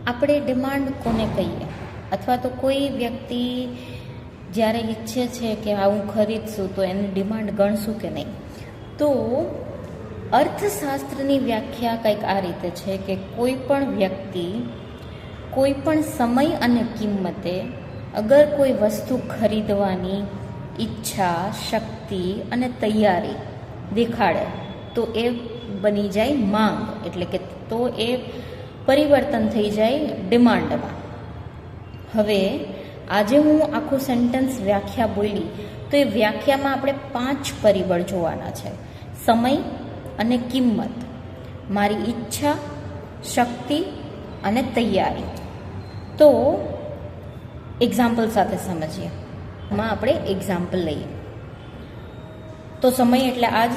આપણે ડિમાન્ડ કોને કહીએ? અથવા તો કોઈ વ્યક્તિ જ્યારે ઈચ્છે છે કે આ હું ખરીદશું તો એની ડિમાન્ડ ગણશું કે નહીં? તો અર્થશાસ્ત્રની વ્યાખ્યા કંઈક આ રીતે છે કે કોઈ પણ વ્યક્તિ કોઈ પણ સમય અને કિંમતે અગર કોઈ વસ્તુ ખરીદવાની ઈચ્છા, શક્તિ અને તૈયારી દેખાડે તો એ બની જાય માંગ, એટલે કે તો એ પરિવર્તન થઈ જાય ડિમાન્ડમાં. હવે આજે હું આખું સેન્ટેન્સ વ્યાખ્યા બોલી તો એ વ્યાખ્યામાં આપણે 5 પરિબળ જોવાના છે: સમય અને કિંમત, મારી ઈચ્છા, શક્તિ અને તૈયારી. તો એક્ઝામ્પલ સાથે સમજીએ. એમાં આપણે એક્ઝામ્પલ લઈએ તો સમય એટલે આજ,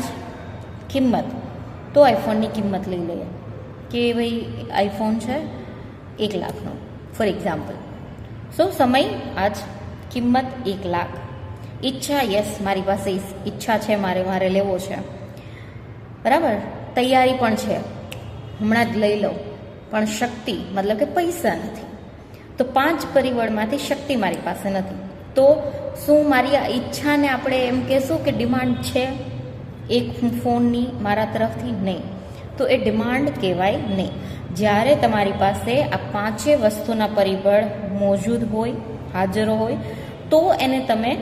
કિંમત તો આઈફોનની કિંમત લઈ લઈએ કે ભાઈ આઈફોન છે 1 લાખનો ફોર એક્ઝામ્પલ. સો સમય આજ, કિંમત 1 લાખ, ઈચ્છા યસ મારી પાસે ઈચ્છા છે, મારે લેવો છે, બરાબર, તૈયારી પણ છે, હમણાં જ લઈ લઉં, પણ શક્તિ મતલબ કે પૈસા નથી. તો 5 પરિબળમાંથી શક્તિ મારી પાસે નથી. તો શું મારી આ ઈચ્છાને આપણે એમ કહેશું કે ડિમાન્ડ છે એક ફોનની મારા તરફથી? નહીં. તો એ ડિમાન્ડ કહેવાય નહીં. જ્યારે તમારી પાસે આ 5 વસ્તુના પરિબળ મોજૂદ હોય, હાજર હોય, તો એને તમે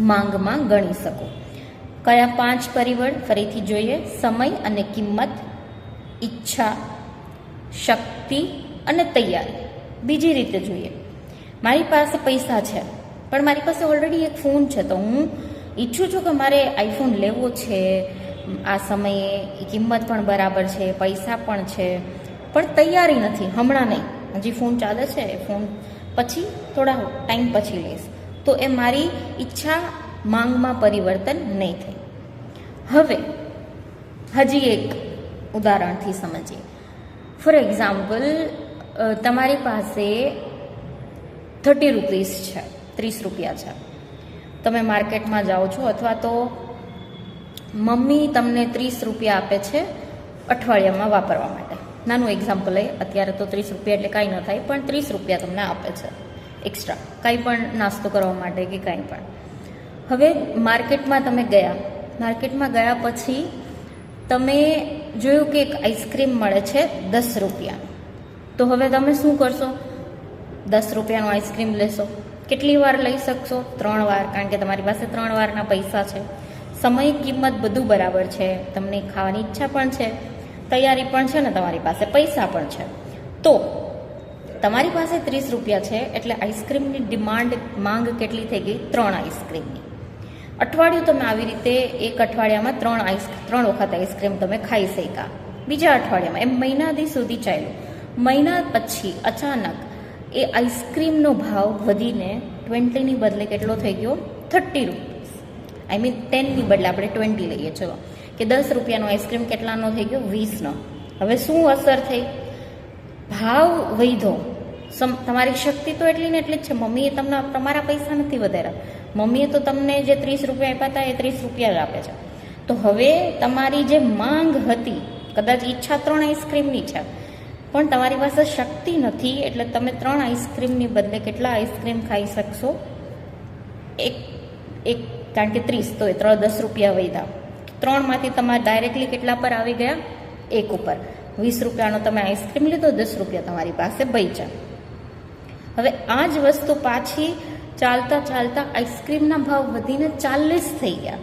માંગમાં ગણી શકો. કયા 5 પરિબળ? ફરીથી જોઈએ: સમય અને કિંમત, ઈચ્છા, શક્તિ અને તૈયારી. બીજી રીતે જોઈએ, મારી પાસે પૈસા છે પણ મારી પાસે ઓલરેડી એક ફોન છે, તો હું ઈચ્છું છું કે મારે આઈફોન લેવો છે આ સમયે, કિંમત પણ બરાબર છે, પૈસા પણ છે, પણ તૈયારી નથી, હમણાં નહીં, હજી ફોન ચાલે છે, ફોન પછી થોડા ટાઈમ પછી લઈશ. તો એ મારી ઈચ્છા માંગમાં પરિવર્તન નહીં થાય. હવે હજી એક ઉદાહરણથી સમજીએ. ફોર એક્ઝામ્પલ, તમારી પાસે 30 રૂપીસ છે, 30 રૂપિયા છે. તમે માર્કેટમાં જાઓ છો, અથવા તો મમ્મી તમને 30 રૂપિયા આપે છે અઠવાડિયામાં વાપરવા માટે. નાનું એક્ઝામ્પલ લઈએ. અત્યારે તો 30 રૂપિયા એટલે કાંઈ ન થાય, પણ 30 રૂપિયા તમને આપે છે એક્સ્ટ્રા, કાંઈ પણ નાસ્તો કરવા માટે કે કાંઈ પણ. હવે માર્કેટમાં તમે ગયા, માર્કેટમાં ગયા પછી તમે જોયું કે એક આઈસ્ક્રીમ મળે છે 10 રૂપિયા. તો હવે તમે શું કરશો? 10 રૂપિયાનો આઈસ્ક્રીમ લેશો. કેટલી વાર લઈ શકશો? 3 વાર, કારણ કે તમારી પાસે 3 વારના પૈસા છે. સમય, કિંમત બધું બરાબર છે, તમને ખાવાની ઈચ્છા પણ છે, તૈયારી પણ છે ને તમારી પાસે પૈસા પણ છે. તો તમારી પાસે 30 રૂપિયા છે એટલે આઈસ્ક્રીમની ડિમાન્ડ, માંગ કેટલી થઈ ગઈ? 3 આઈસ્ક્રીમની. અઠવાડિયું તમે આવી રીતે એક અઠવાડિયામાં 3 વખત આઈસ્ક્રીમ તમે ખાઈ શક્યા. બીજા અઠવાડિયામાં, એમ મહિના દી સુધી ચાલ્યું. મહિના પછી અચાનક એ આઈસ્ક્રીમનો ભાવ વધીને 20ની બદલે કેટલો થઈ ગયો? 30 રૂપીસ. આઈ મીન 10ની બદલે આપણે 20 લઈએ. ચલો કે 10 રૂપિયાનો આઈસ્ક્રીમ કેટલાનો થઈ ગયો? 20નો. હવે શું અસર થઈ? ભાવ વધ્યો. તમારી શક્તિ તો એટલી ને એટલી જ છે. મમ્મીએ તમને તમારા પૈસા નથી વધાર્યા. મમ્મીએ તો તમને જે 30 રૂપિયા આપ્યા હતા એ 30 રૂપિયા જ આપે છે. તો હવે તમારી જે માંગ હતી, કદાચ ઈચ્છા 3 આઈસ્ક્રીમની છે, પણ તમારી પાસે શક્તિ નથી, એટલે તમે 3 આઈસ્ક્રીમની બદલે કેટલા આઈસ્ક્રીમ ખાઈ શકશો? એક, કારણ કે 30, તો એ 10 રૂપિયા વધ્યા. 3માંથી તમારે ડાયરેક્ટલી કેટલા પર આવી ગયા? 1 ઉપર. 20 રૂપિયાનો તમે આઈસ્ક્રીમ લીધો, 10 રૂપિયા તમારી પાસે બચ્યા. હવે આ જ વસ્તુ પાછી ચાલતા ચાલતા આઈસ્ક્રીમના ભાવ વધીને 40 થઈ ગયા.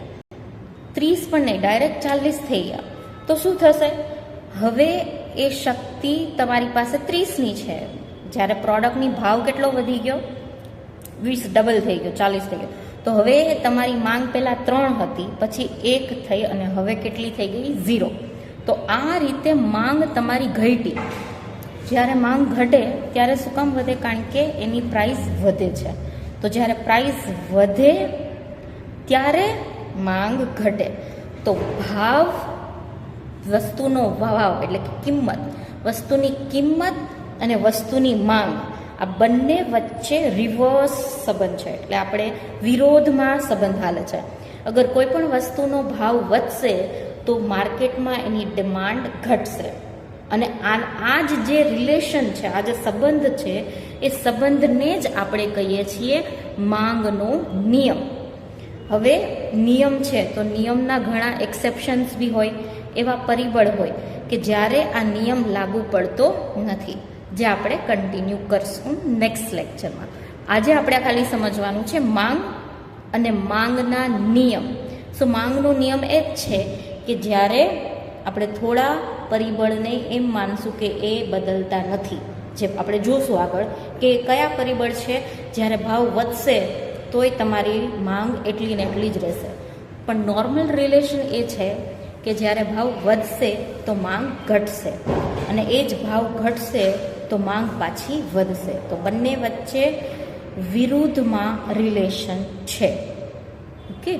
30 પણ નહીં, ડાયરેક્ટ 40 થઈ ગયા. તો શું થશે? હવે એ શક્તિ તમારી પાસે 30ની છે, જ્યારે પ્રોડક્ટની ભાવ કેટલો વધી ગયો? 20, ડબલ થઈ ગયો, 40 થઈ ગયો. તો હવે તમારી માંગ પહેલાં 3 હતી, પછી 1 થઈ, અને હવે કેટલી થઈ ગઈ? 0. તો આ રીતે માંગ તમારી ઘટી. જ્યારે માંગ ઘટે ત્યારે શું કામ વધે? કારણ કે એની પ્રાઇસ વધે છે. તો જ્યારે પ્રાઇસ વધે ત્યારે માંગ ઘટે. તો ભાવ, વસ્તુનો ભાવ એટલે કે કિંમત, વસ્તુની કિંમત અને વસ્તુની માંગ, આ બંને વચ્ચે રિવર્સ સંબંધ છે, એટલે આપણે વિરોધમાં સંબંધ હાલે છે. અગર કોઈ પણ વસ્તુનો ભાવ વધશે તો માર્કેટમાં એની ડિમાન્ડ ઘટશે, અને આ જ જે રિલેશન છે, આ જે સંબંધ છે, એ સંબંધને જ આપણે કહીએ છીએ માંગનો નિયમ. હવે નિયમ છે તો નિયમના ઘણા એક્સેપ્શન્સ બી હોય, એવા પરિબળ હોય કે જ્યારે આ નિયમ લાગુ પડતો નથી, જે આપણે કન્ટિન્યુ કરશું નેક્સ્ટ લેક્ચરમાં. આજે આપણે ખાલી સમજવાનું છે માંગ અને માંગના નિયમ. સો માંગનો નિયમ એ જ છે કે જ્યારે આપણે થોડા પરિબળને એમ માનશું કે એ બદલતા નથી, જે આપણે જોશું આગળ કે કયા પરિબળ છે જ્યારે ભાવ વધશે તોય તમારી માંગ એટલી ને એટલી જ રહેશે. પણ નોર્મલ રિલેશન એ છે કે જ્યારે ભાવ વધશે તો માંગ ઘટશે, અને એ જ ભાવ ઘટશે તો માંગ પાછી વધશે. તો બંને વચ્ચે વિરુદ્ધમાં રિલેશન છે. ઓકે.